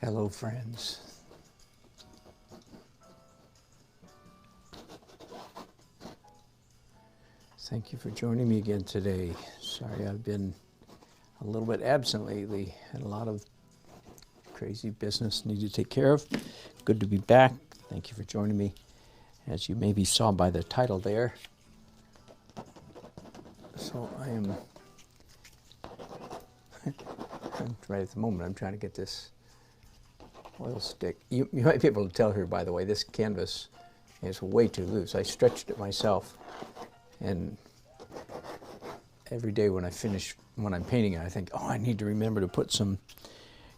Hello, friends. Thank you for joining me again today. Sorry I've been a little bit absent lately. Had a lot of crazy business need to take care of. Good to be back. Thank you for joining me. As you maybe saw by the title there. So I am, right at the moment, I'm trying to get this oil stick. You might be able to tell here, by the way, this canvas is way too loose. I stretched it myself. And every day when I'm painting it, I think, oh, I need to remember to put some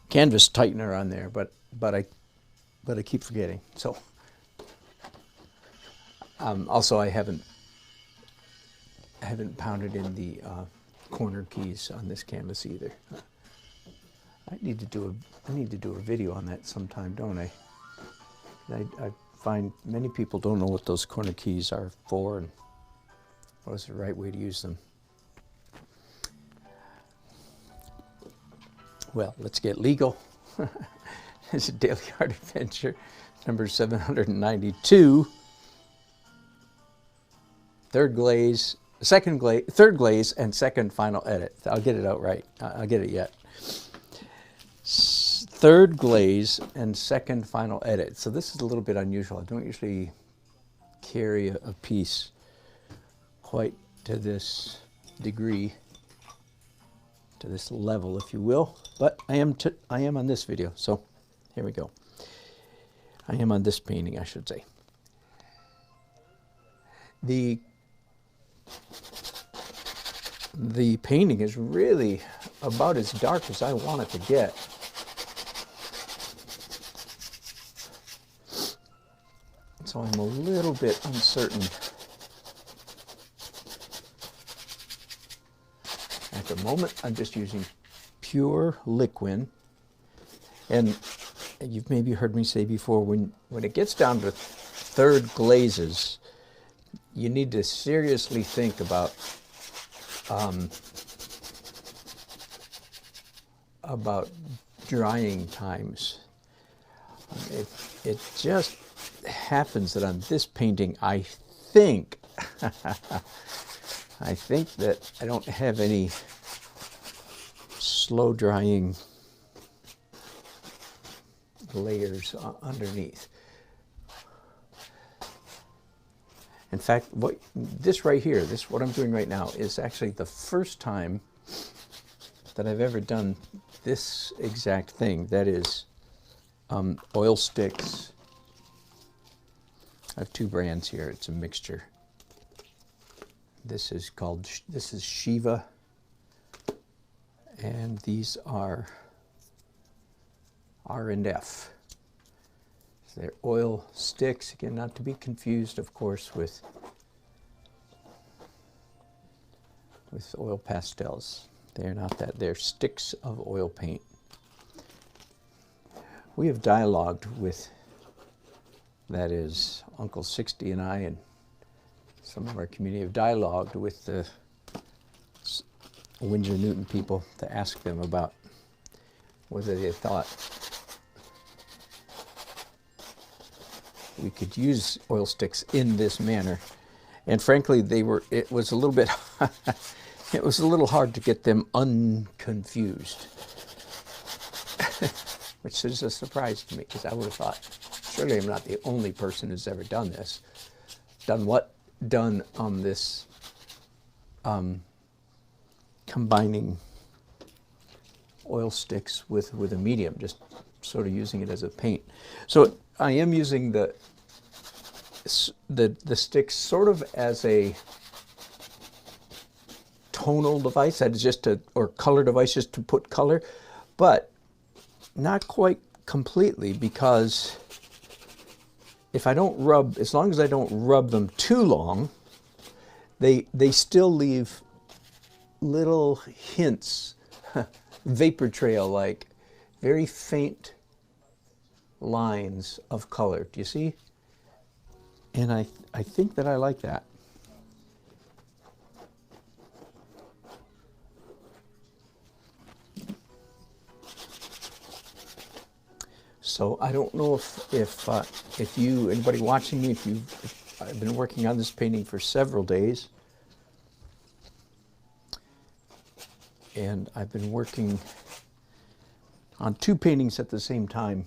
canvas tightener on there, but I keep forgetting. So also I haven't pounded in the corner keys on this canvas either. I need to do a video on that sometime, don't I? I find many people don't know what those corner keys are for and what is the right way to use them. Well, let's get legal. It's a daily art adventure, number 792. Third glaze, third glaze, and second final edit. I'll get it out right. I'll get it yet. Third glaze and second final edit. So this is a little bit unusual. I don't usually carry a piece quite to this degree, to this level, if you will. But I am on this video. So here we go. I am on this painting, I should say. The painting is really about as dark as I want it to get. So I'm a little bit uncertain. At the moment, I'm just using pure liquid. And you've maybe heard me say before, when it gets down to third glazes, you need to seriously think about drying times. It just happens that on this painting, I think that I don't have any slow drying layers underneath. In fact, this right here, what I'm doing right now, is actually the first time that I've ever done this exact thing. That is oil sticks. I have two brands here. It's a mixture. This is Shiva, and these are R&F. So they're oil sticks, again, not to be confused, of course, with oil pastels. They're not that. They're sticks of oil paint. We have dialogued with, that is, Uncle 60 and I, and some of our community have dialogued with the Winsor Newton people to ask them about whether they thought we could use oil sticks in this manner. And frankly, it was a little bit, it was a little hard to get them unconfused, which is a surprise to me, because I would have thought, surely I'm not the only person who's ever done this. Done what? Done on this combining oil sticks with a medium, just sort of using it as a paint. So I am using the sticks sort of as a tonal device, that is or color device, just to put color, but not quite completely, because if I don't rub, as long as I don't rub them too long, they still leave little hints, vapor trail like, very faint lines of color. Do you see? And I think that I like that. So I don't know if you, anybody watching me, I've been working on this painting for several days. And I've been working on 2 paintings at the same time.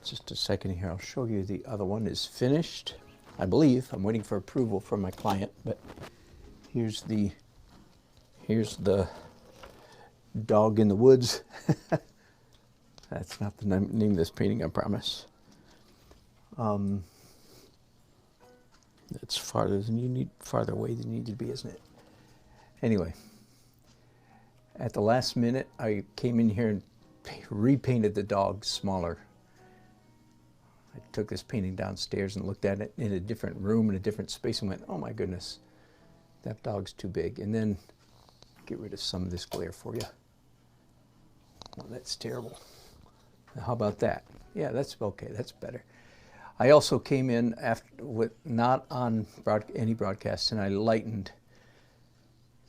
Just a second here, I'll show you the other one is finished, I believe. I'm waiting for approval from my client, but here's the dog in the woods. That's not the name of this painting, I promise. It's farther away than you need to be, isn't it? Anyway, at the last minute, I came in here and repainted the dog smaller. I took this painting downstairs and looked at it in a different room, in a different space, and went, oh my goodness, that dog's too big. And then get rid of some of this glare for you. Oh, that's terrible. Now, how about that? Yeah, that's okay, that's better. I also came in not on any broadcast, and I lightened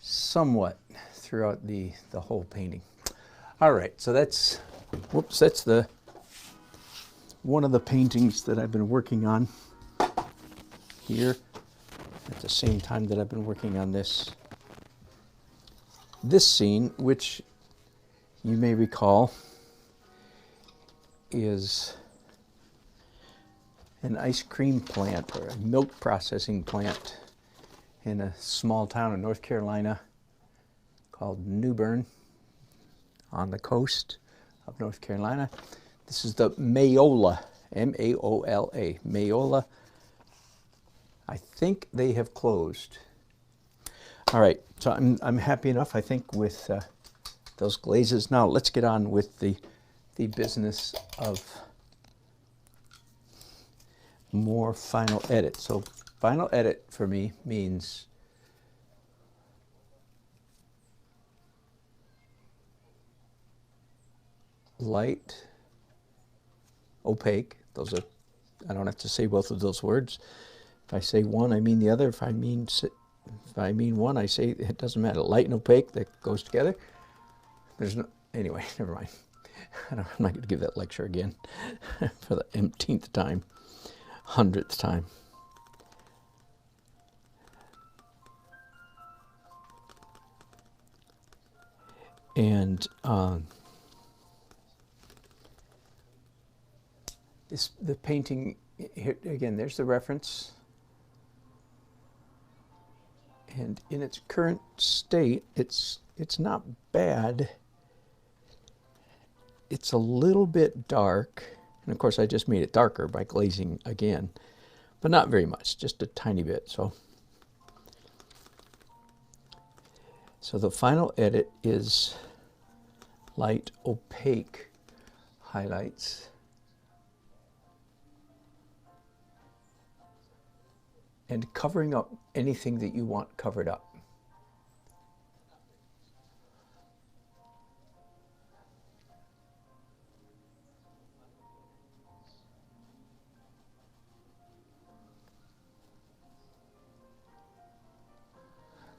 somewhat throughout the whole painting. All right, so that's one of the paintings that I've been working on here at the same time that I've been working on this scene, which you may recall is an ice cream plant or a milk processing plant in a small town in North Carolina called New Bern on the coast of North Carolina. This is the Mayola, M-A-O-L-A, Mayola. I think they have closed. All right, so I'm happy enough, I think, with those glazes. Now let's get on with the business of more final edit. So final edit for me means light, opaque. Those are, I don't have to say both of those words. If I say one, I mean the other. If I mean one, I say it doesn't matter. Light and opaque, that goes together. There's no, anyway, never mind. I'm not going to give that lecture again for the umpteenth time, 100th time. And the painting, here again, there's the reference. And in its current state, it's not bad. It's a little bit dark. And of course, I just made it darker by glazing again, but not very much, just a tiny bit. So the final edit is light opaque highlights. And covering up anything that you want covered up.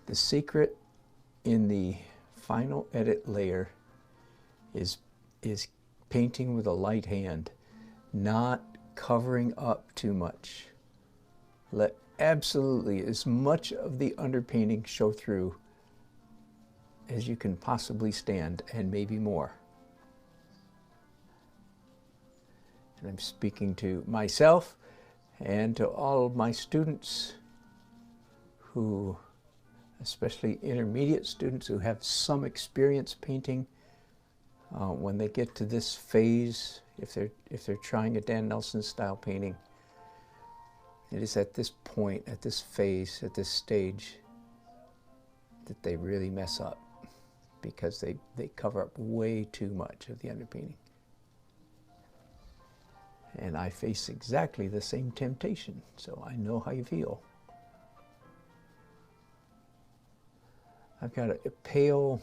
The secret in the final edit layer is painting with a light hand, not covering up too much. Let absolutely as much of the underpainting show through as you can possibly stand, and maybe more. And I'm speaking to myself and to all of my students who, especially intermediate students who have some experience painting, when they get to this phase, if they're trying a Dan Nelson style painting, it is at this point, at this phase, at this stage, that they really mess up, because they cover up way too much of the underpainting. And I face exactly the same temptation, so I know how you feel. I've got a pale,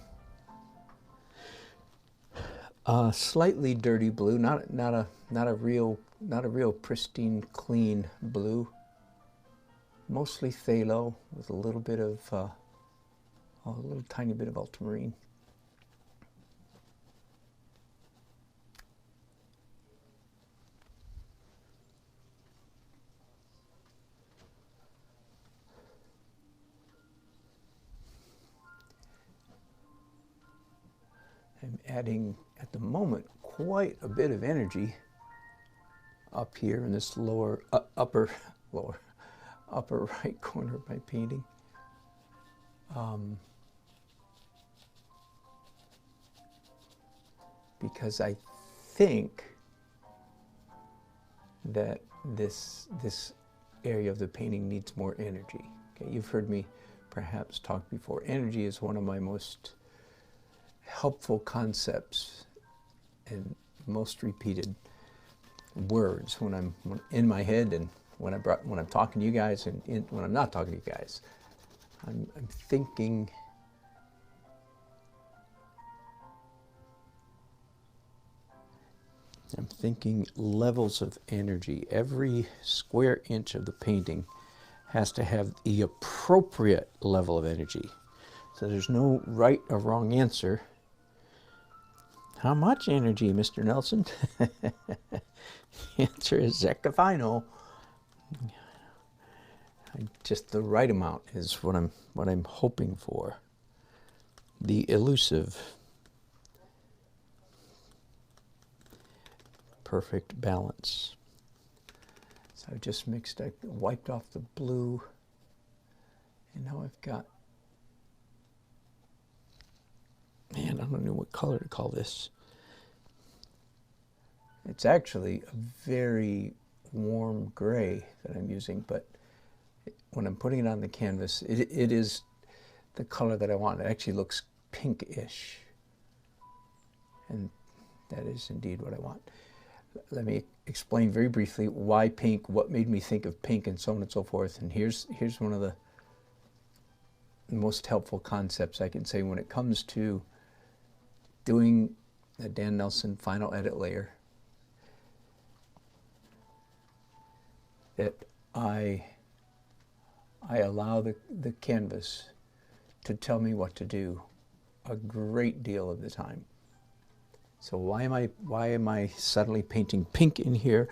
slightly dirty blue, not a real pristine, clean blue. Mostly phthalo with a little bit of a little tiny bit of ultramarine. I'm adding, at the moment, quite a bit of energy up here in this upper right corner of my painting. Because I think that this area of the painting needs more energy. Okay, you've heard me perhaps talk before. Energy is one of my most helpful concepts and most repeated words when I'm in my head and when I'm talking to you guys and when I'm not talking to you guys. I'm thinking levels of energy. Every square inch of the painting has to have the appropriate level of energy. So there's no right or wrong answer. How much energy, Mr. Nelson? The answer is heck if I know. Just the right amount is what I'm hoping for. The elusive, perfect balance. So I just I wiped off the blue, and now I've got, man, I don't know what color to call this. It's actually a very warm gray that I'm using, but when I'm putting it on the canvas, it is the color that I want. It actually looks pinkish, and that is indeed what I want. Let me explain very briefly why pink, what made me think of pink, and so on and so forth. And here's one of the most helpful concepts I can say when it comes to doing the Dan Nelson final edit layer, that I allow the canvas to tell me what to do a great deal of the time. So why am I suddenly painting pink in here?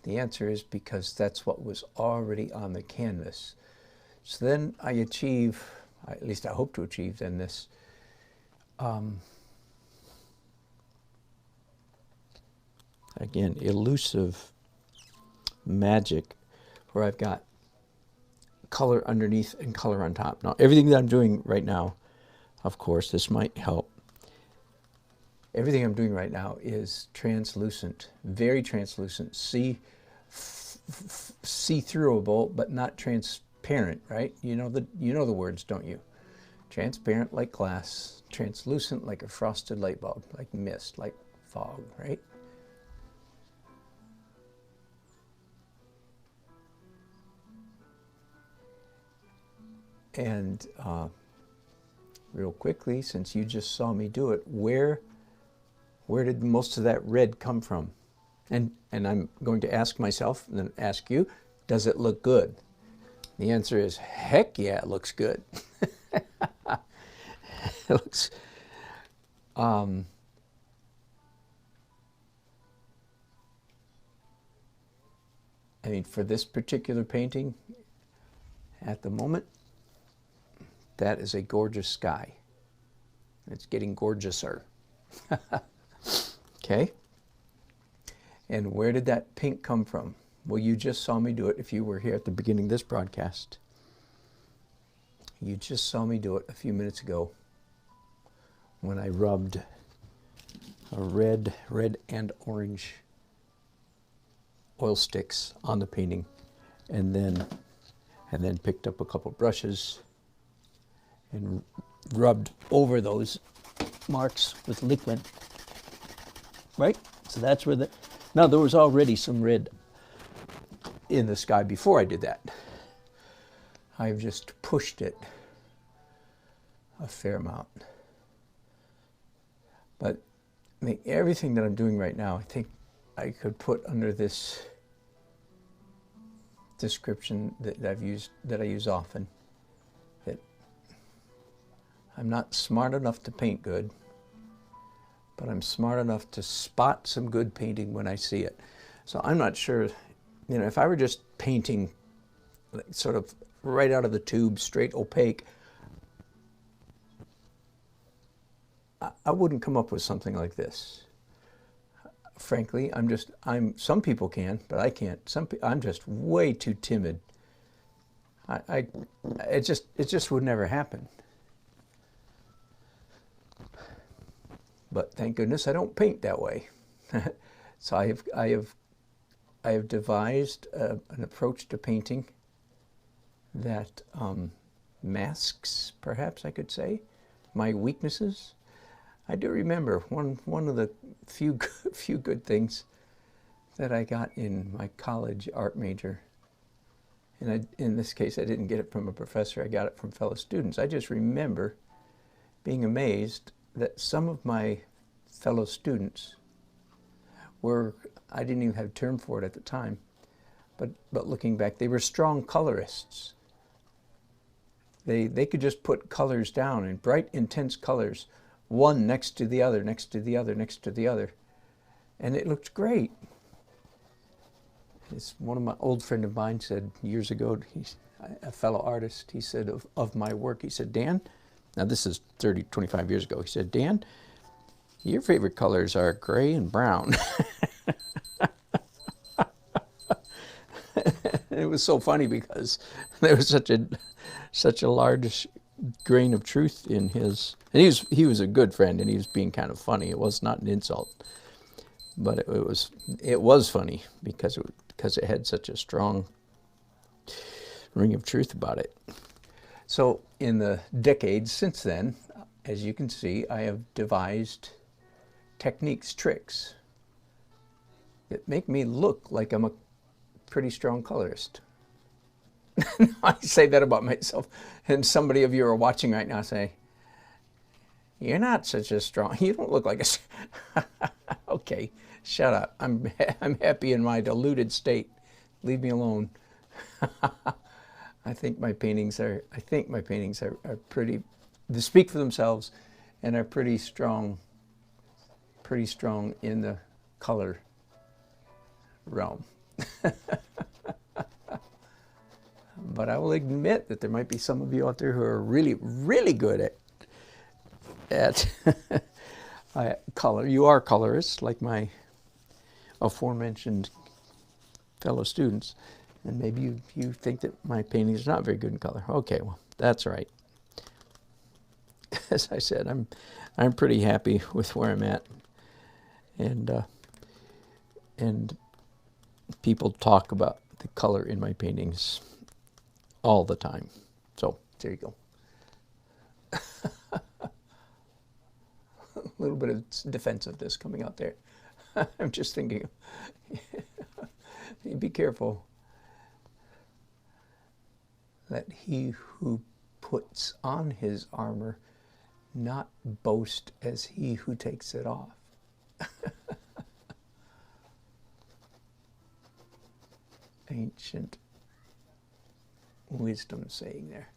The answer is because that's what was already on the canvas. So then I achieve, at least I hope to achieve then this again, elusive magic where I've got color underneath and color on top. Now everything that I'm doing right now, of course, this might help. Everything I'm doing right is translucent, very translucent, see-throughable, but not transparent, right? You know the words, don't you? Transparent like glass, translucent like a frosted light bulb, like mist, like fog, right? And real quickly, since you just saw me do it, where did most of that red come from? And I'm going to ask myself and then ask you, does it look good? The answer is, heck yeah, it looks good. It looks, I mean, for this particular painting, at the moment, that is a gorgeous sky. It's getting gorgeouser. Okay? And where did that pink come from? Well, you just saw me do it if you were here at the beginning of this broadcast. You just saw me do it a few minutes ago when I rubbed a red and orange oil sticks on the painting, and then picked up a couple brushes and rubbed over those marks with liquid, right? So that's where now there was already some red in the sky before I did that. I've just pushed it a fair amount. But I mean, everything that I'm doing right now, I think I could put under this description that I use often, that I'm not smart enough to paint good, but I'm smart enough to spot some good painting when I see it. So I'm not sure, you know, if I were just painting sort of right out of the tube, straight opaque, I wouldn't come up with something like this. Frankly, some people can, but I can't. I'm just way too timid. It just would never happen. But thank goodness I don't paint that way. So I have devised an approach to painting that masks, perhaps I could say, my weaknesses. I do remember one of the few good things that I got in my college art major. And in this case, I didn't get it from a professor, I got it from fellow students. I just remember being amazed that some of my fellow students were, I didn't even have a term for it at the time, but looking back, they were strong colorists. They could just put colors down in bright, intense colors, one next to the other, next to the other, next to the other, and it looked great. It's one of my old friend of mine said years ago, he's a fellow artist, he said of my work, he said, Dan, now this is 30, 25 years ago, he said, Dan, your favorite colors are gray and brown. It was so funny because there was such a large grain of truth in his, and he was a good friend, and he was being kind of funny. It was not an insult, but it was funny because it had such a strong ring of truth about it. So in the decades since then, as you can see, I have devised techniques, tricks that make me look like I'm a pretty strong colorist. I say that about myself, and somebody of you are watching right now say, you're not such a strong, you don't look like a, okay, shut up. I'm happy in my deluded state. Leave me alone. I think my paintings are pretty, they speak for themselves and are pretty strong in the color realm. But I will admit that there might be some of you out there who are really, really good at color. You are colorists, like my aforementioned fellow students, and maybe you think that my painting is not very good in color. Okay, well, that's right. As I said, I'm pretty happy with where I'm at, and people talk about the color in my paintings all the time. So there you go. A little bit of defensiveness coming out there. I'm just thinking, be careful that he who puts on his armor not boast as he who takes it off. Ancient wisdom saying there.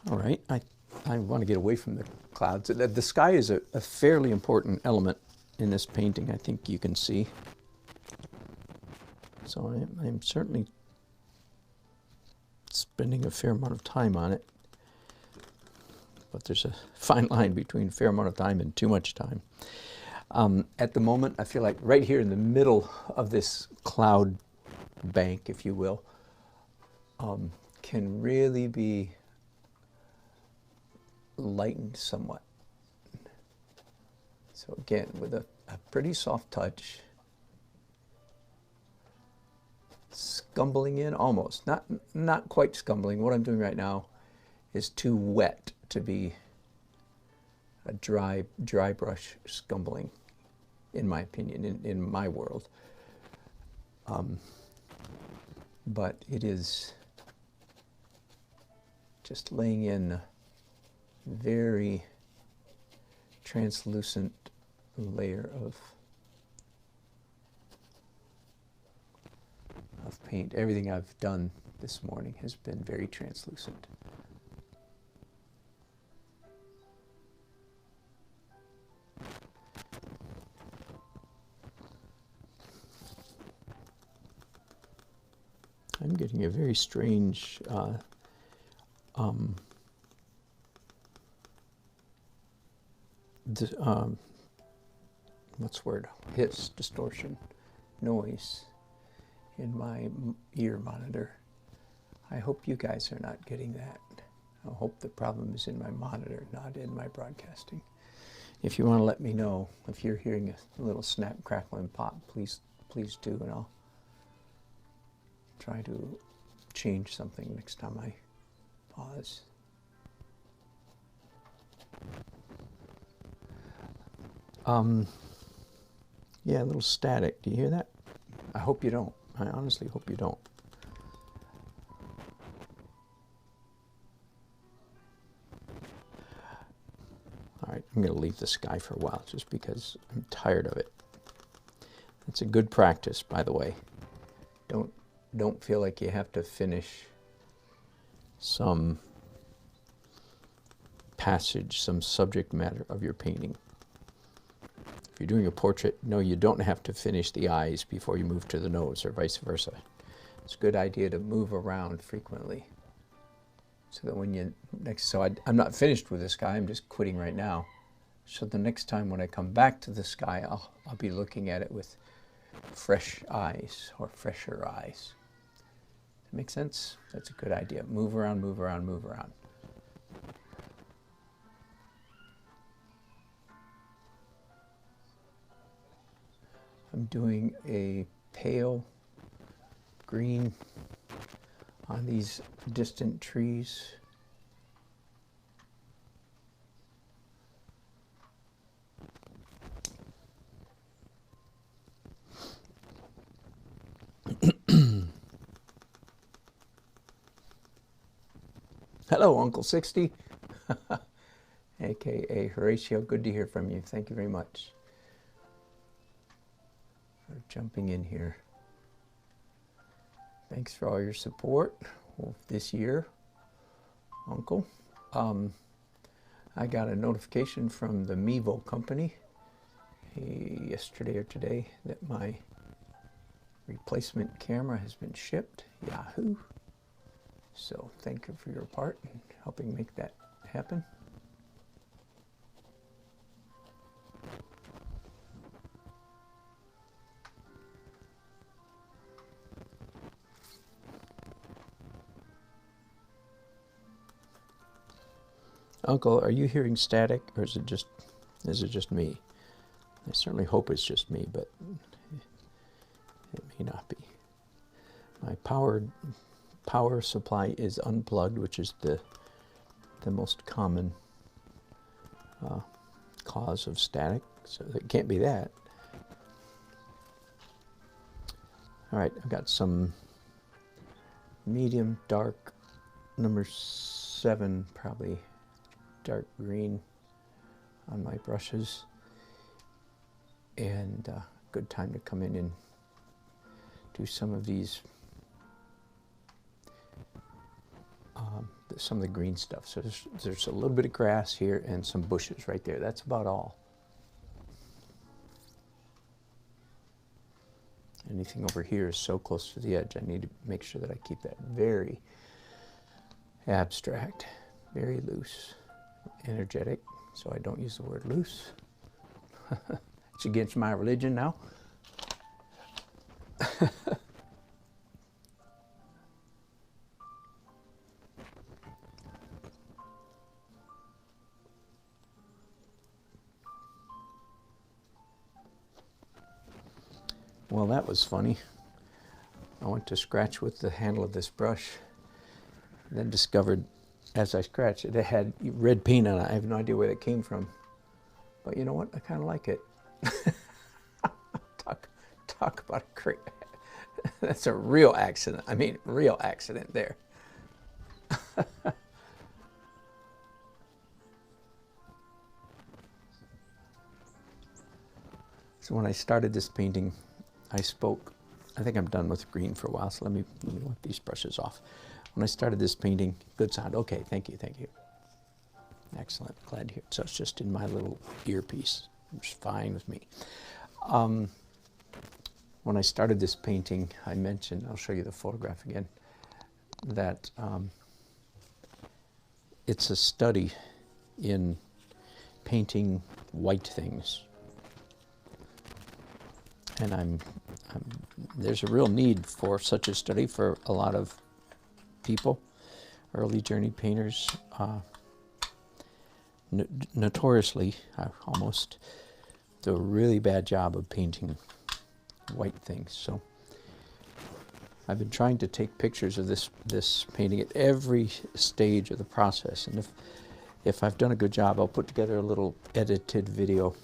All right, I want to get away from the clouds. The sky is a fairly important element in this painting, I think you can see. So I'm certainly spending a fair amount of time on it. But there's a fine line between a fair amount of time and too much time. At the moment, I feel like right here in the middle of this cloud bank, if you will, can really be lightened somewhat. So again, with a pretty soft touch, scumbling in almost, not quite scumbling. What I'm doing right now is too wet to be a dry brush scumbling, in my opinion, in my world. But it is just laying in a very translucent layer of paint. Everything I've done this morning has been very translucent. I'm getting a very strange what's the word? Hiss, distortion, noise in my ear monitor. I hope you guys are not getting that. I hope the problem is in my monitor, not in my broadcasting. If you want to let me know if you're hearing a little snap, crackle, and pop, please do, and I'll try to change something next time I pause. Yeah, a little static. Do you hear that? I hope you don't. I honestly hope you don't. All right, I'm going to leave the sky for a while just because I'm tired of it. It's a good practice, by the way. Don't feel like you have to finish some passage, some subject matter of your painting. If you're doing a portrait, no, you don't have to finish the eyes before you move to the nose, or vice versa. It's a good idea to move around frequently, so that when you I'm not finished with this guy. I'm just quitting right now. So the next time when I come back to the sky, I'll be looking at it with fresh eyes, or fresher eyes. Does that make sense? That's a good idea. Move around, move around, move around. I'm doing a pale green on these distant trees. Hello, Uncle 60, aka Horatio. Good to hear from you. Thank you very much for jumping in here. Thanks for all your support this year, Uncle. I got a notification from the Mevo company yesterday or today that my replacement camera has been shipped. Yahoo! So thank you for your part in helping make that happen. Uncle, are you hearing static, or is it just me? I certainly hope it's just me, but it may not be. My power supply is unplugged, which is the most common cause of static, so it can't be that. All right, I've got some medium dark, number 7, probably dark green on my brushes, and good time to come in and do some of these, some of the green stuff. So there's a little bit of grass here and some bushes right there. That's about all. Anything over here is so close to the edge. I need to make sure that I keep that very abstract, very loose, energetic, so I don't use the word loose. It's against my religion now. Well, that was funny. I went to scratch with the handle of this brush, and then discovered as I scratched it had red paint on it. I have no idea where that came from. But you know what? I kind of like it. Talk about a great... That's a real accident. I mean, real accident there. So when I started this painting, I spoke, I think I'm done with green for a while, so let me wipe these brushes off. When I started this painting, good sound. Okay, thank you, thank you. Excellent, glad to hear it. So it's just in my little earpiece, which is fine with me. when I started this painting, I mentioned, I'll show you the photograph again, that it's a study in painting white things. And there's a real need for such a study for a lot of people, early journey painters. Notoriously, almost, do a really bad job of painting white things. So I've been trying to take pictures of this painting at every stage of the process, and if I've done a good job, I'll put together a little edited video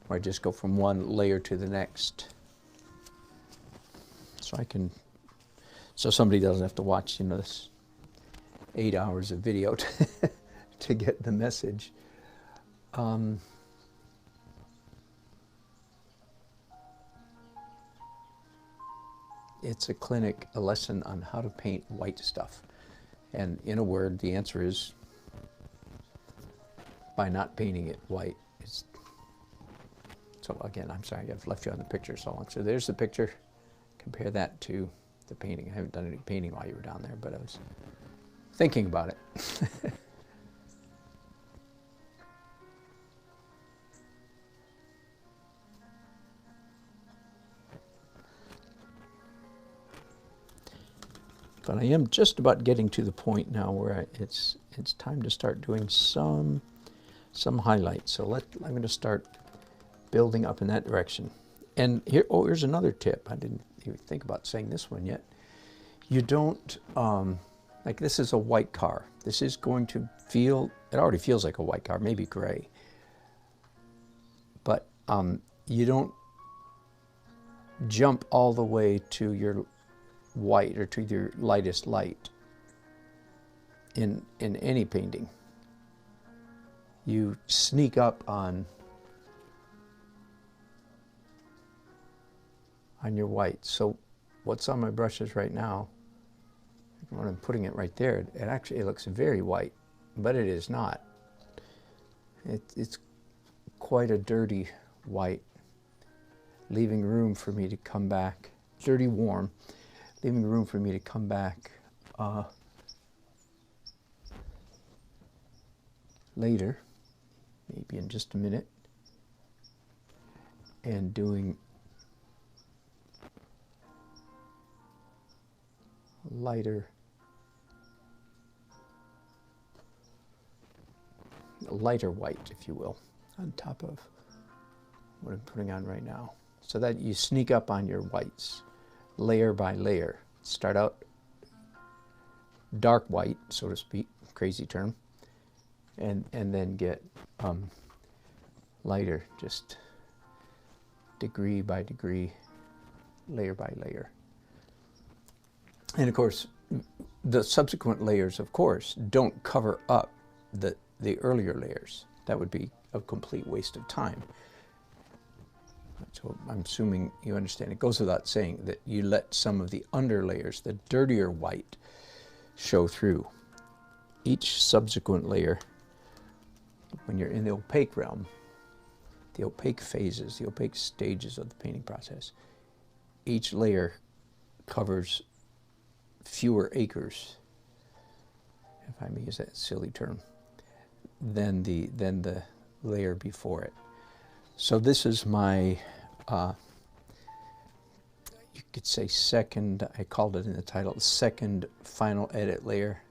where I just go from one layer to the next, so somebody doesn't have to watch, you know, this 8 hours of video to get the message. It's a clinic, a lesson on how to paint white stuff. And in a word, the answer is by not painting it white. So again, I'm sorry, I've left you on the picture so long. So there's the picture. Compare that to the painting. I haven't done any painting while you were down there, but I was thinking about it. But I am just about getting to the point now where it's time to start doing some highlights. So I'm going to start building up in that direction. And here's another tip. I didn't even think about saying this one yet. You don't, like this is a white car. This is going to feel, it already feels like a white car, maybe gray. But you don't jump all the way to your white or to your lightest light in any painting. You sneak up on your white. So what's on my brushes right now, when I'm putting it right there, it looks very white, but it is not. It's quite a dirty white, leaving room for me to come back, dirty warm, leaving room for me to come back later, maybe in just a minute, and doing lighter white, if you will, on top of what I'm putting on right now. So that you sneak up on your whites, layer by layer. Start out dark white, so to speak, crazy term, and then get lighter, just degree by degree, layer by layer. And of course, the subsequent layers, of course, don't cover up the earlier layers. That would be a complete waste of time. So I'm assuming you understand. It goes without saying that you let some of the underlayers, the dirtier white, show through. Each subsequent layer, when you're in the opaque realm, the opaque phases, the opaque stages of the painting process, each layer covers fewer acres, if I may use that silly term, than the layer before it. So this is my, you could say second, I called it in the title, second final edit layer,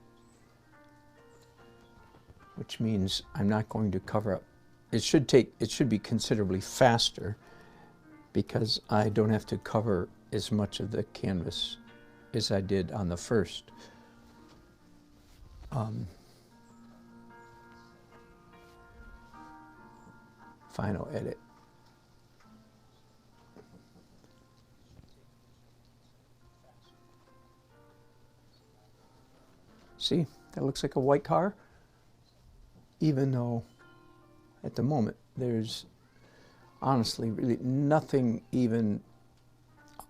which means I'm not going to cover up. It should be considerably faster because I don't have to cover as much of the canvas as I did on the first. Final edit. See, that looks like a white car, even though at the moment there's honestly really nothing even,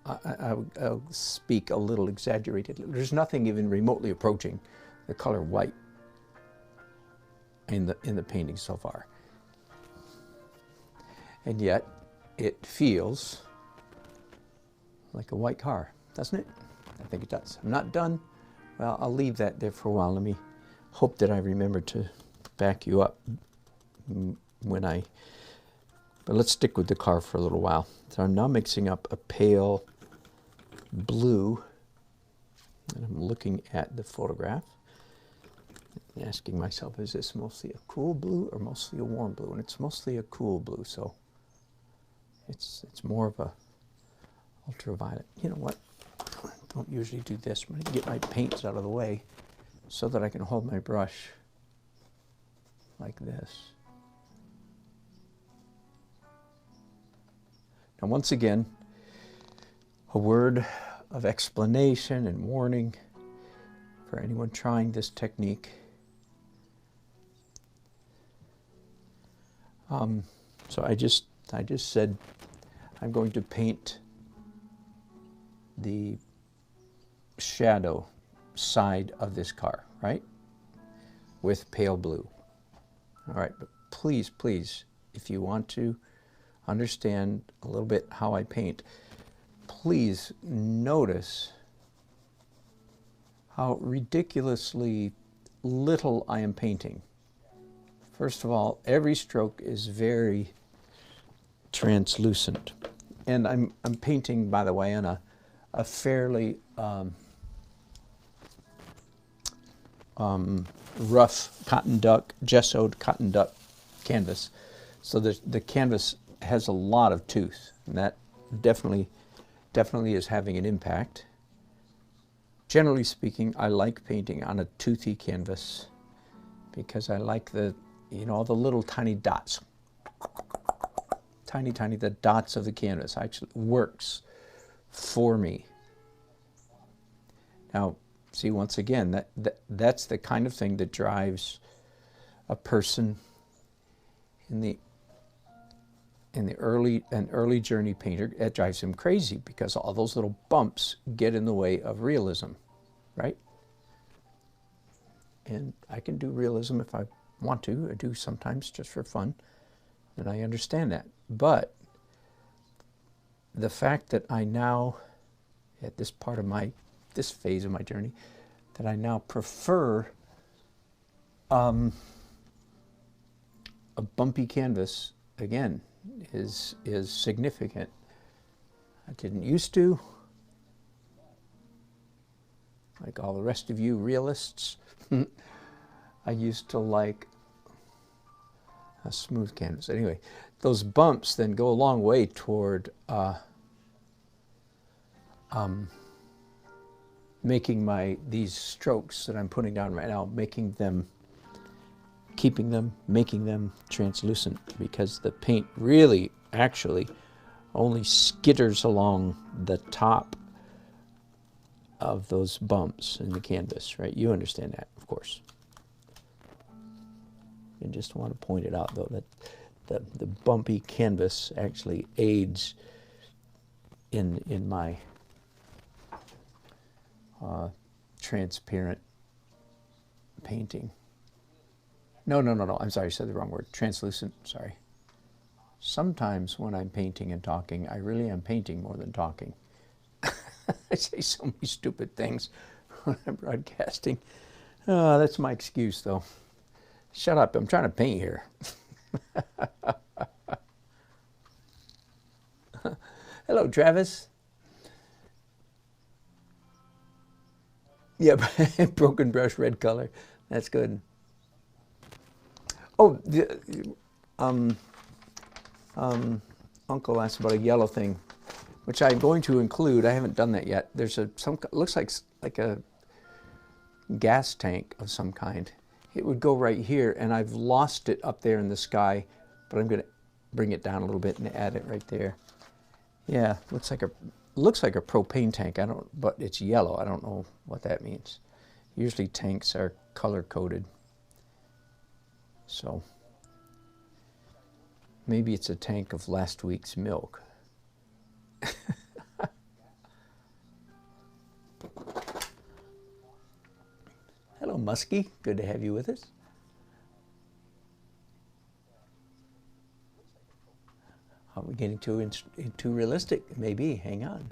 I'll speak a little exaggerated, there's nothing even remotely approaching the color white in the painting so far. And yet it feels like a white car, doesn't it? I think it does. I'm not done. Well, I'll leave that there for a while. Let me hope that I remember to back you up when I, but let's stick with the car for a little while. So I'm now mixing up a pale blue, and I'm looking at the photograph, and asking myself, is this mostly a cool blue or mostly a warm blue? And it's mostly a cool blue, so it's more of a ultraviolet. You know what? I don't usually do this. I'm going to get my paints out of the way so that I can hold my brush like this. Now, once again, a word of explanation and warning for anyone trying this technique. So I just said I'm going to paint the shadow side of this car, right? With pale blue. All right, but please, please, if you want to understand a little bit how I paint, please notice how ridiculously little I am painting. First of all, every stroke is very translucent. And I'm painting, by the way, on a fairly rough cotton duck, gessoed cotton duck canvas. So the canvas has a lot of tooth, and that definitely is having an impact. Generally speaking, I like painting on a toothy canvas because I like the, you know, all the little tiny dots. Tiny, the dots of the canvas actually works for me. Now, see, once again, that's the kind of thing that drives a person in an early journey painter. It drives him crazy because all those little bumps get in the way of realism, right? And I can do realism if I want to. I do sometimes just for fun, and I understand that. But the fact that I now, at this part of this phase of my journey, that I now prefer a bumpy canvas, again, is significant. I didn't used to, like all the rest of you realists. I used to like a smooth canvas. Anyway, those bumps then go a long way toward making these strokes that I'm putting down right now, making them translucent, because the paint really actually only skitters along the top of those bumps in the canvas, right? You understand that, of course. I just want to point it out, though, that the bumpy canvas actually aids in my transparent painting. No, I'm sorry, I said the wrong word. Translucent, sorry. Sometimes when I'm painting and talking, I really am painting more than talking. I say so many stupid things when I'm broadcasting. That's my excuse, though. Shut up, I'm trying to paint here. Hello, Travis. Yeah, broken brush, red color. That's good. Oh, Uncle asked about a yellow thing, which I'm going to include. I haven't done that yet. There's looks like a gas tank of some kind. It would go right here, and I've lost it up there in the sky, but I'm going to bring it down a little bit and add it right there. Yeah, looks like a propane tank. But it's yellow. I don't know what that means. Usually tanks are color coded. So maybe it's a tank of last week's milk. Hello, Muskie. Good to have you with us. Are we getting too realistic? Maybe. Hang on.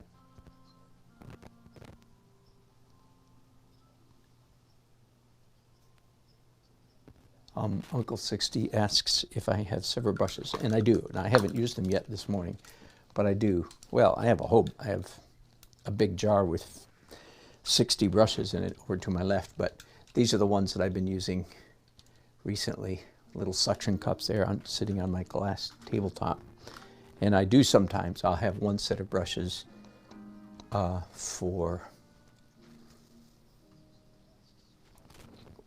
Uncle 60 asks if I have several brushes, and I do. And I haven't used them yet this morning, but I do. Well, I have a big jar with 60 brushes in it over to my left, but these are the ones that I've been using recently. Little suction cups there sitting on my glass tabletop. And I do sometimes, I'll have one set of brushes for,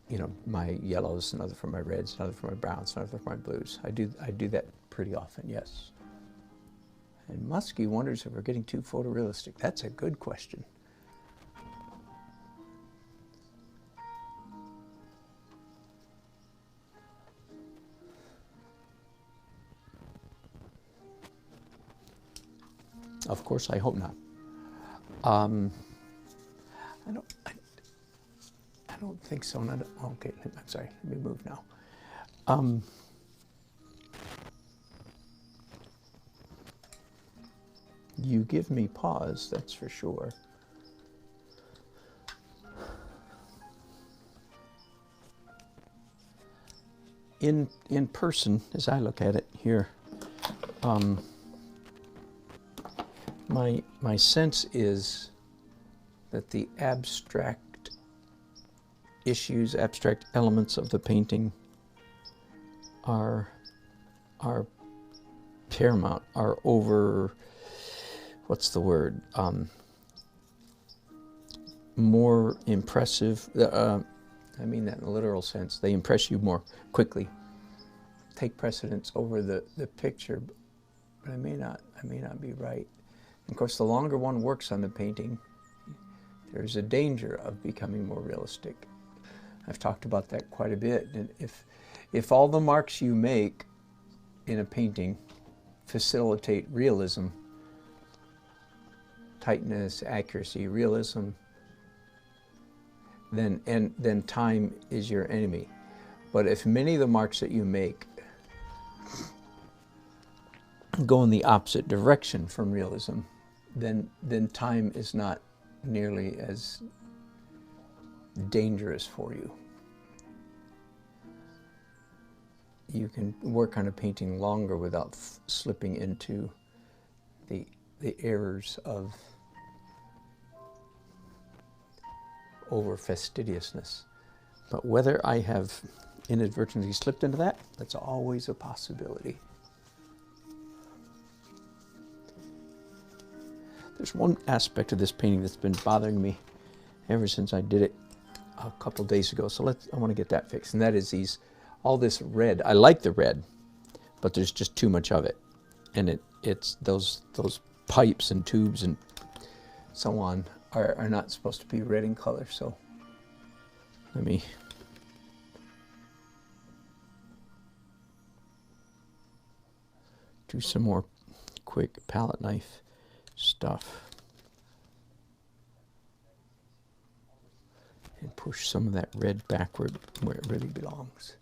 you know, my yellows, another for my reds, another for my browns, another for my blues. I do that pretty often, yes. And Muskie wonders if we're getting too photorealistic. That's a good question. Of course, I hope not. I don't think so. Okay, I'm sorry. Let me move now. You give me pause, that's for sure. In person, as I look at it here, my sense is that the abstract issues, abstract elements of the painting are paramount, are over, what's the word, more impressive. I mean that in a literal sense. They impress you more quickly, take precedence over the picture, but I may not be right. Of course, the longer one works on the painting, there's a danger of becoming more realistic. I've talked about that quite a bit. And if all the marks you make in a painting facilitate realism, tightness, accuracy, realism, then time is your enemy. But if many of the marks that you make go in the opposite direction from realism, then time is not nearly as dangerous for you. You can work on a painting longer without slipping into the errors of over fastidiousness. But whether I have inadvertently slipped into that, that's always a possibility. There's one aspect of this painting that's been bothering me ever since I did it a couple days ago. So I want to get that fixed. And that is all this red. I like the red, but there's just too much of it. And it's those pipes and tubes and so on are not supposed to be red in color. So let me do some more quick palette knife stuff and push some of that red backward where it really belongs.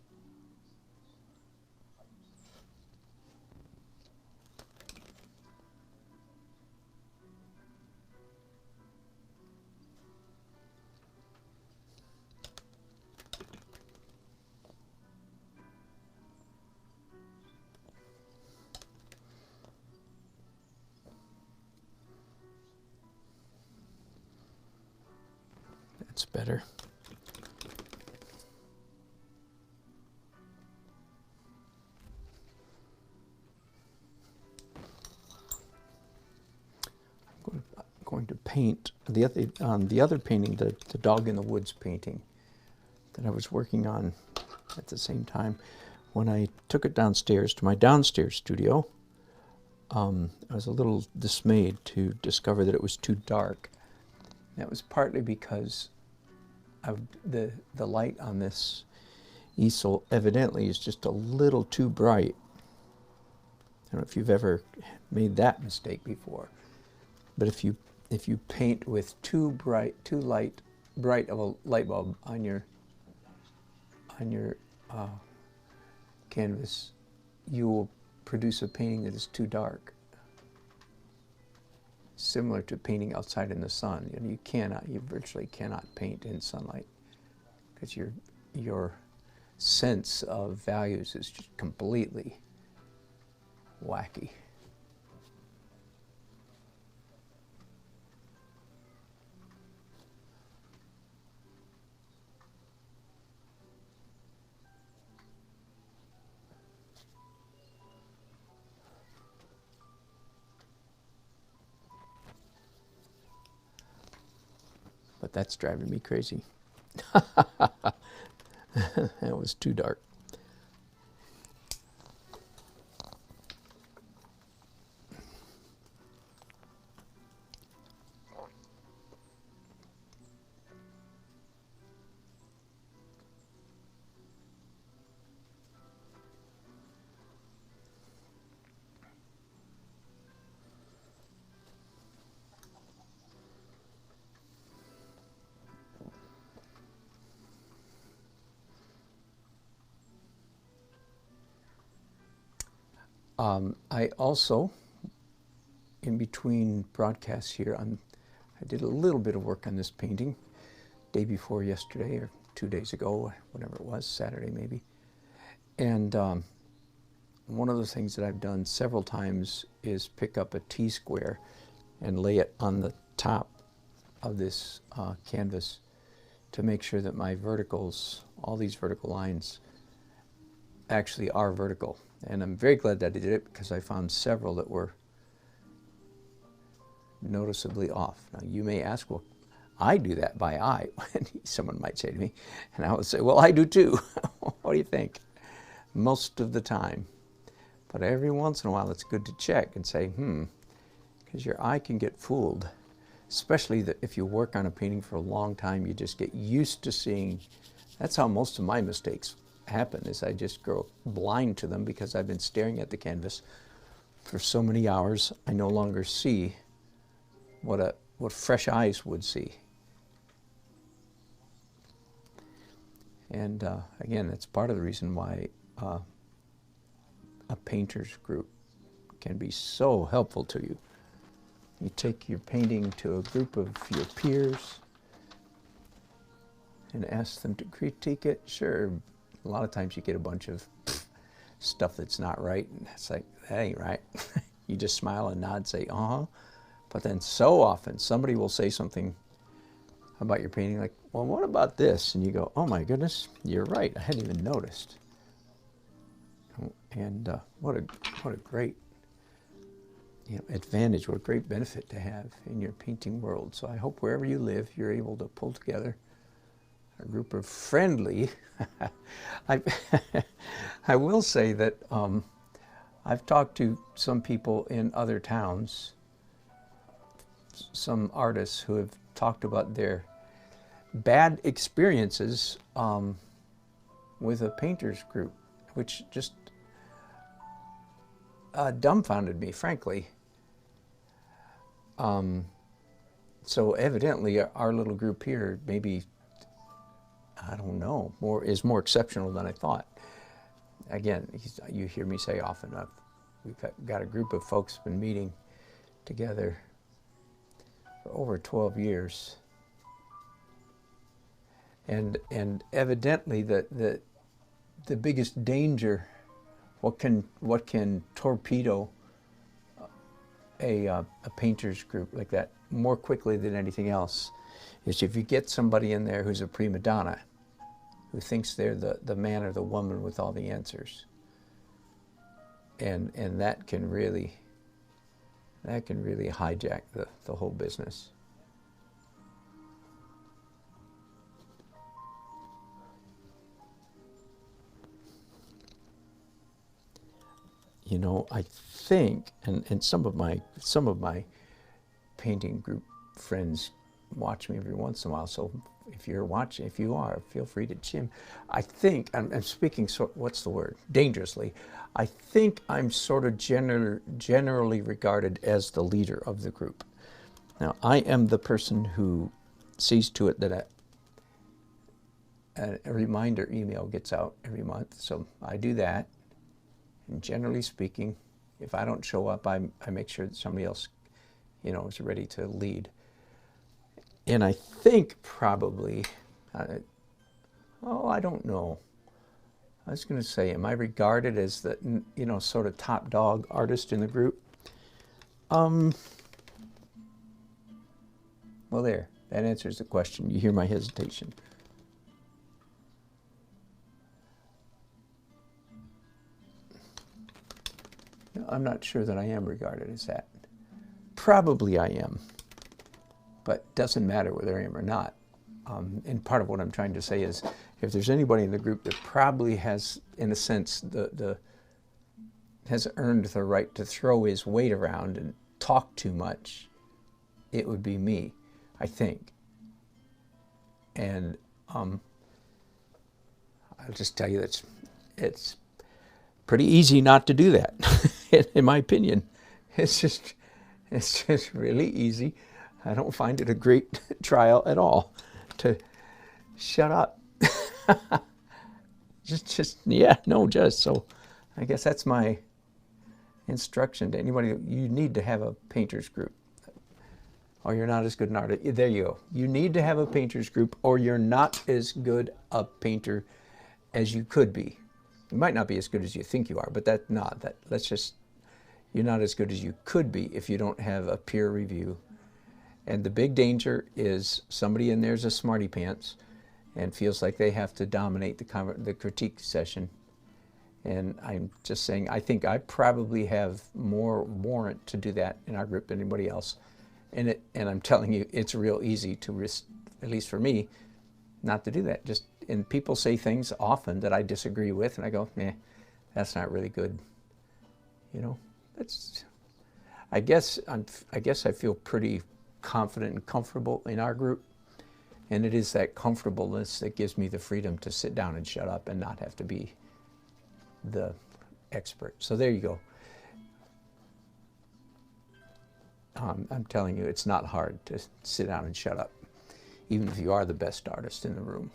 That's better. I'm going to paint the other painting, the Dog in the Woods painting that I was working on at the same time. When I took it downstairs to my downstairs studio, I was a little dismayed to discover that it was too dark. That was partly because the light on this easel evidently is just a little too bright. I don't know if you've ever made that mistake before, but if you paint with too bright of a light bulb on your canvas, you will produce a painting that is too dark. Similar to painting outside in the sun. You virtually cannot paint in sunlight because your sense of values is just completely wacky. But that's driving me crazy. That was too dark. I also, in between broadcasts here, I did a little bit of work on this painting day before yesterday, or 2 days ago, whatever it was, Saturday maybe. And one of the things that I've done several times is pick up a T-square and lay it on the top of this canvas to make sure that my verticals, all these vertical lines, actually are vertical. And I'm very glad that I did it, because I found several that were noticeably off. Now you may ask, well, I do that by eye, someone might say to me, and I would say, well, I do too. What do you think? Most of the time. But every once in a while it's good to check and say, because your eye can get fooled. Especially that if you work on a painting for a long time, you just get used to seeing. That's how most of my mistakes happen, is I just grow blind to them because I've been staring at the canvas for so many hours. I no longer see what fresh eyes would see. And again, that's part of the reason why a painter's group can be so helpful to you. You take your painting to a group of your peers and ask them to critique it. Sure, a lot of times you get a bunch of stuff that's not right, and it's like, that ain't right. You just smile and nod and say, uh-huh. But then so often somebody will say something about your painting like, well, what about this? And you go, oh my goodness, you're right, I hadn't even noticed. And what a great advantage, what a great benefit to have in your painting world. So I hope wherever you live, you're able to pull together a group of friendly. I will say that I've talked to some people in other towns, some artists who have talked about their bad experiences with a painters group, which just dumbfounded me, frankly. So evidently our little group here, maybe, I don't know, is more exceptional than I thought. Again, you hear me say often, we've got a group of folks been meeting together for over 12 years. And evidently the biggest danger, what can torpedo a painter's group like that more quickly than anything else, is if you get somebody in there who's a prima donna, who thinks they're the man or the woman with all the answers. And that can really hijack the whole business. You know, I think, and some of my painting group friends watch me every once in a while, so if you're watching, if you are, feel free to chime. I think, I'm speaking, what's the word? Dangerously. I think I'm sort of generally regarded as the leader of the group. Now, I am the person who sees to it that a reminder email gets out every month, so I do that. And generally speaking, if I don't show up, I make sure that somebody else, is ready to lead. And I think probably, I don't know. I was going to say, am I regarded as the, you know, sort of top dog artist in the group? Well, there. That answers the question. You hear my hesitation. No, I'm not sure that I am regarded as that. Probably I am, but doesn't matter whether I am or not. And part of what I'm trying to say is, if there's anybody in the group that probably has, in a sense, has earned the right to throw his weight around and talk too much, it would be me, I think. And I'll just tell you that it's pretty easy not to do that, in my opinion. It's just really easy. I don't find it a great trial at all to shut up. So I guess that's my instruction to anybody. You need to have a painters group, or you're not as good an artist. There you go. You need to have a painters group, or you're not as good a painter as you could be. You might not be as good as you think you are, but you're not as good as you could be if you don't have a peer review. And the big danger is somebody in there's a smarty pants and feels like they have to dominate the critique session. And I'm just saying, I think I probably have more warrant to do that in our group than anybody else. And I'm telling you, it's real easy to risk, at least for me, not to do that. And people say things often that I disagree with, and I go, that's not really good. You know, I guess I feel pretty confident and comfortable in our group, and it is that comfortableness that gives me the freedom to sit down and shut up and not have to be the expert. So there you go. I'm telling you, it's not hard to sit down and shut up, even if you are the best artist in the room.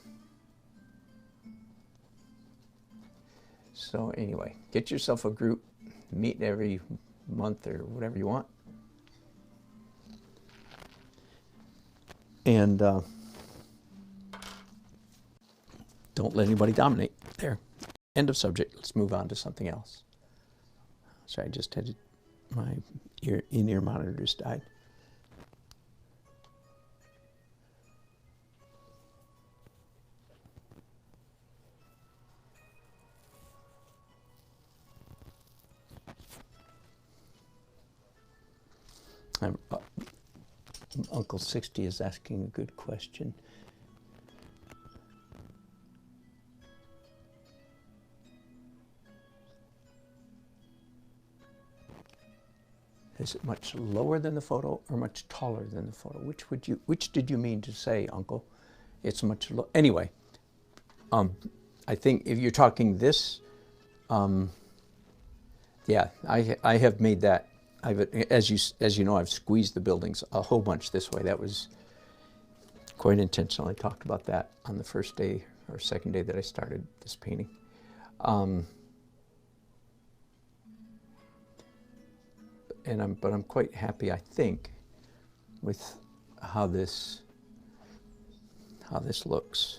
So anyway, get yourself a group, meet every month or whatever you want. And don't let anybody dominate. There. End of subject. Let's move on to something else. Sorry, I just had my in-ear monitor just died. Uncle 60 is asking a good question. Is it much lower than the photo or much taller than the photo? Which did you mean to say, Uncle? It's much low. Anyway, I think if you're talking this, yeah, I have made that. As you know, I've squeezed the buildings a whole bunch this way. That was quite intentional. I talked about that on the first day or second day that I started this painting. But I'm quite happy, I think, with how this looks.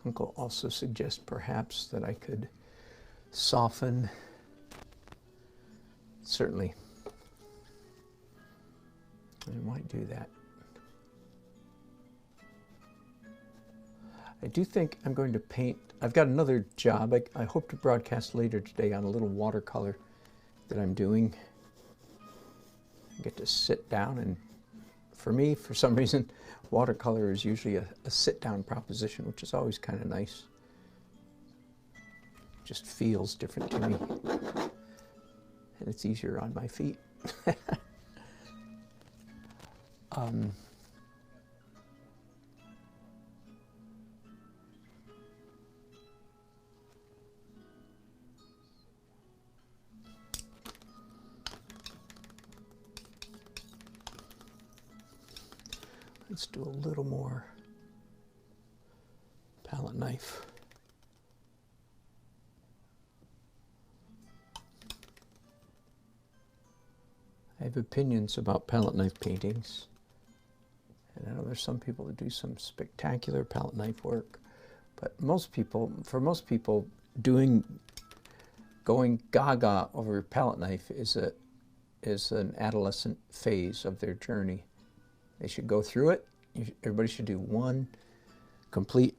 Uncle also suggests perhaps that I could soften. Certainly, I might do that. I do think I'm going to paint. I've got another job. I hope to broadcast later today on a little watercolor that I'm doing. I get to sit down, and for me, for some reason, watercolor is usually a sit-down proposition, which is always kind of nice. Just feels different to me. And it's easier on my feet. Let's do a little more palette knife. I have opinions about palette knife paintings. And I know there's some people that do some spectacular palette knife work, but for most people, going gaga over a palette knife is an adolescent phase of their journey. They should go through it. Everybody should do one complete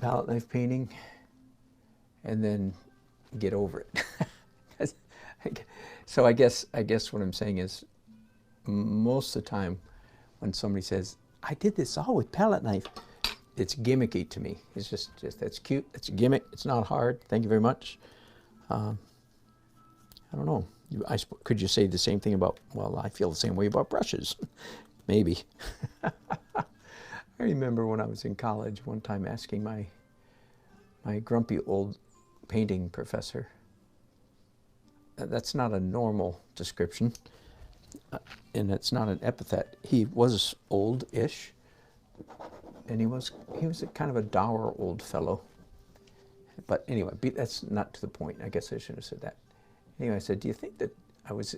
palette knife painting and then get over it. So I guess what I'm saying is, most of the time when somebody says, I did this all with palette knife, it's gimmicky to me. It's just that's cute, it's a gimmick, it's not hard, thank you very much. I don't know. Could you say the same thing about, well, I feel the same way about brushes. Maybe. I remember when I was in college one time asking my grumpy old painting professor, that's not a normal description, and it's not an epithet. He was old-ish, and he was a kind of a dour old fellow. But anyway, that's not to the point. I guess I shouldn't have said that. Anyway, I said, do you think that I was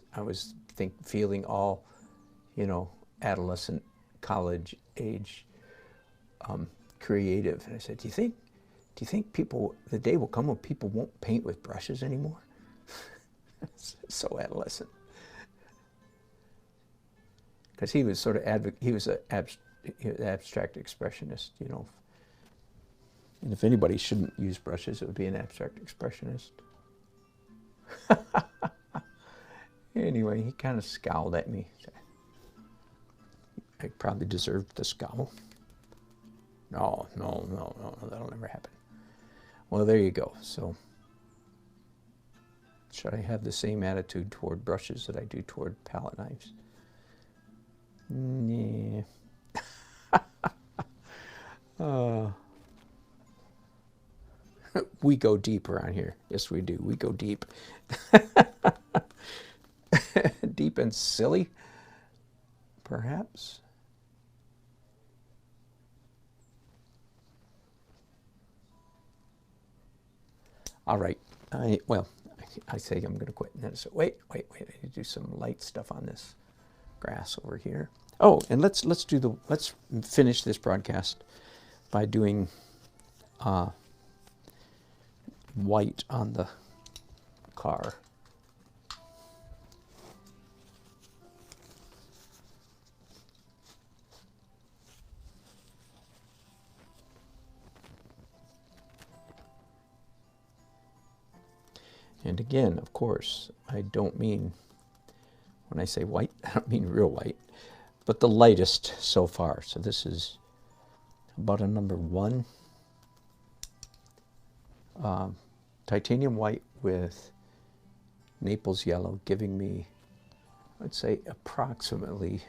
feeling all, adolescent, college age, creative? And I said, do you think the day will come when people won't paint with brushes anymore? So adolescent. Because he was sort of he was an abstract expressionist, And if anybody shouldn't use brushes, it would be an abstract expressionist. Anyway, he kind of scowled at me. I probably deserved the scowl. No, that'll never happen. Well, there you go. So, should I have the same attitude toward brushes that I do toward palette knives? Yeah. We go deep around here. Yes, we do. We go deep. Deep and silly, perhaps. All right. I say I'm going to quit. And then I say, wait. I need to do some light stuff on this grass over here. Oh, and let's finish this broadcast by doing white on the car. And again, of course, I don't mean, when I say white, I don't mean real white, but the lightest so far. So this is about a number 1. Titanium white with Naples yellow, giving me, I'd say, approximately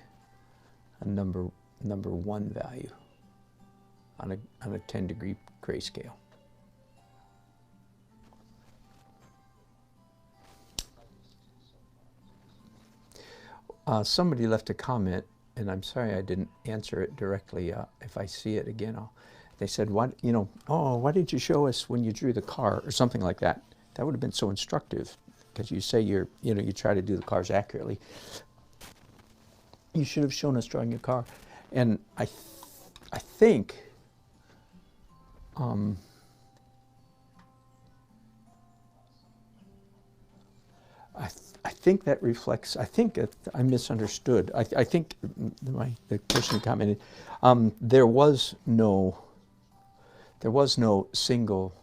a number 1 value on a 10-degree grayscale. Somebody left a comment, and I'm sorry I didn't answer it directly. If I see it again, they said, why did you show us when you drew the car, or something like that? That would have been so instructive, because you say you try to do the cars accurately. You should have shown us drawing your car. And I think I think that reflects, I think I misunderstood. I think the person who commented, there was no single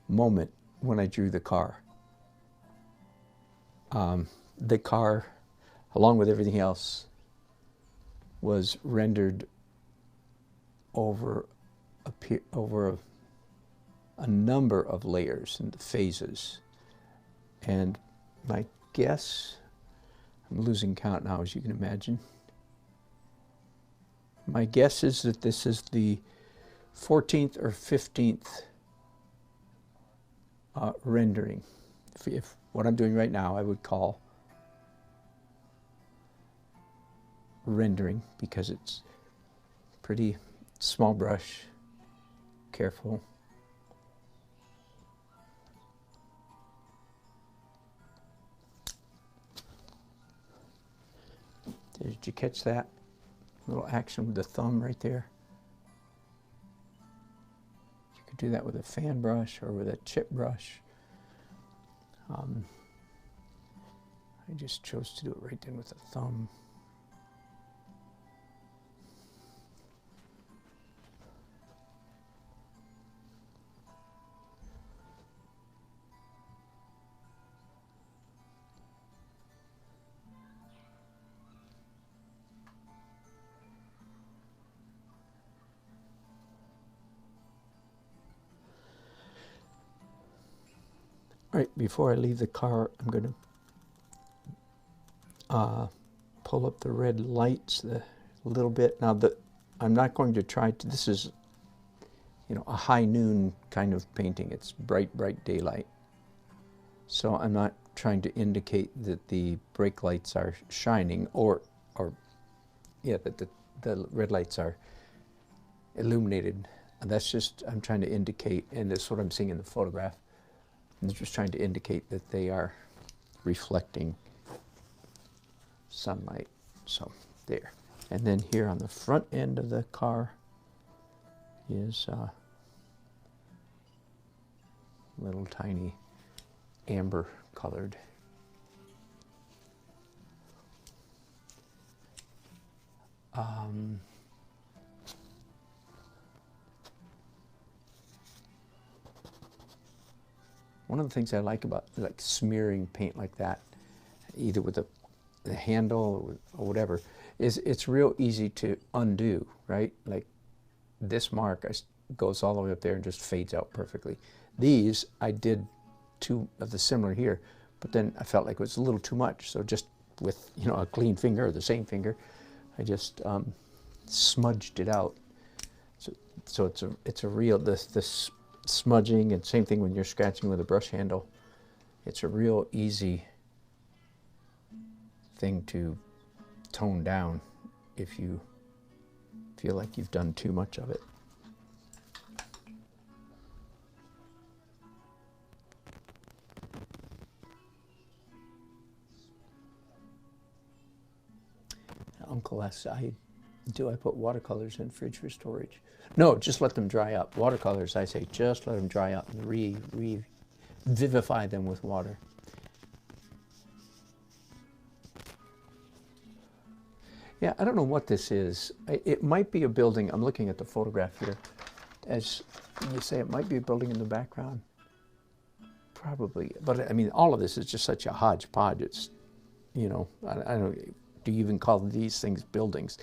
moment when I drew the car. The car, along with everything else, was rendered over a number of layers and phases. And my guess, I'm losing count now, as you can imagine. My guess is that this is the 14th or 15th rendering. If what I'm doing right now I would call rendering because it's pretty small brush, careful. Did you catch that little action with the thumb right there? You could do that with a fan brush or with a chip brush. I just chose to do it right then with the thumb. All right, before I leave the car, I'm going to pull up the red lights a little bit. Now, I'm not going to try to, this is, you know, a high noon kind of painting. It's bright, bright daylight. So I'm not trying to indicate that the brake lights are shining or yeah, that the red lights are illuminated. And that's just, I'm trying to indicate, and that's what I'm seeing in the photograph. I'm just trying to indicate that they are reflecting sunlight. So there. And then here on the front end of the car is little tiny amber colored. One of the things I like about like smearing paint like that, either with the handle or whatever, is it's real easy to undo, right? Like this mark goes all the way up there and just fades out perfectly. These, I did two of the similar here, but then I felt like it was a little too much. So just with, you know, a clean finger or the same finger, I just smudged it out. So it's a real, this smudging, and same thing when you're scratching with a brush handle. It's a real easy thing to tone down if you feel like you've done too much of it. Uncle asks, do I put watercolors in fridge for storage? No, just let them dry up. Watercolors, I say, just let them dry up and revivify them with water. Yeah, I don't know what this is. It might be a building. I'm looking at the photograph here. As you say, it might be a building in the background. Probably. But I mean, all of this is just such a hodgepodge. It's, you know, I don't, do you even call these things buildings?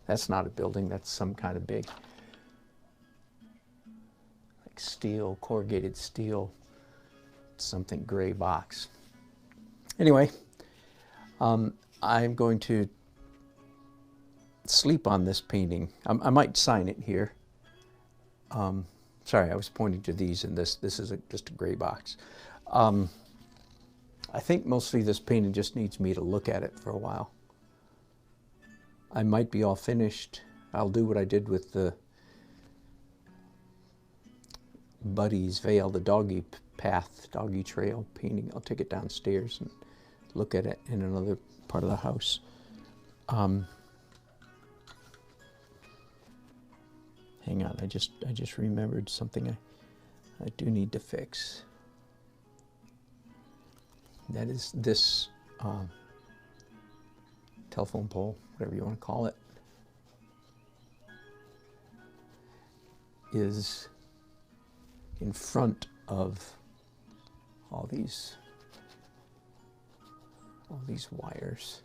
That's not a building. That's some kind of big, like steel, corrugated steel, something gray box. Anyway, I'm going to sleep on this painting. I might sign it here. Sorry, I was pointing to these, and this is just a gray box. I think mostly this painting just needs me to look at it for a while. I might be all finished. I'll do what I did with the Buddy's Veil, the doggy path, doggy trail painting. I'll take it downstairs and look at it in another part of the house. Hang on, I just remembered something I do need to fix. That is this telephone pole, whatever you want to call it, is in front of all these wires.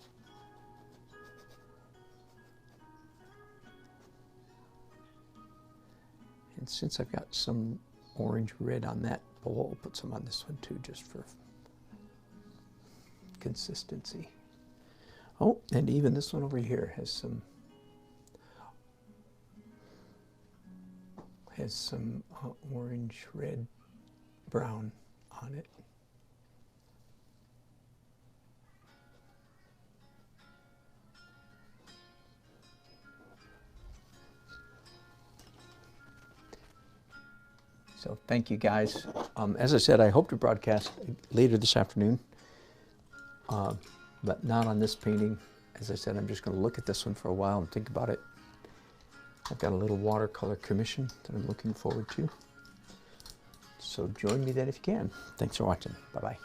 And since I've got some orange red on that pole, I'll put some on this one too, just for consistency. Oh, and even this one over here has some orange, red, brown on it. So thank you guys. As I said, I hope to broadcast later this afternoon, but not on this painting. As I said, I'm just going to look at this one for a while and think about it. I've got a little watercolor commission that I'm looking forward to. So join me then if you can. Thanks for watching. Bye-bye.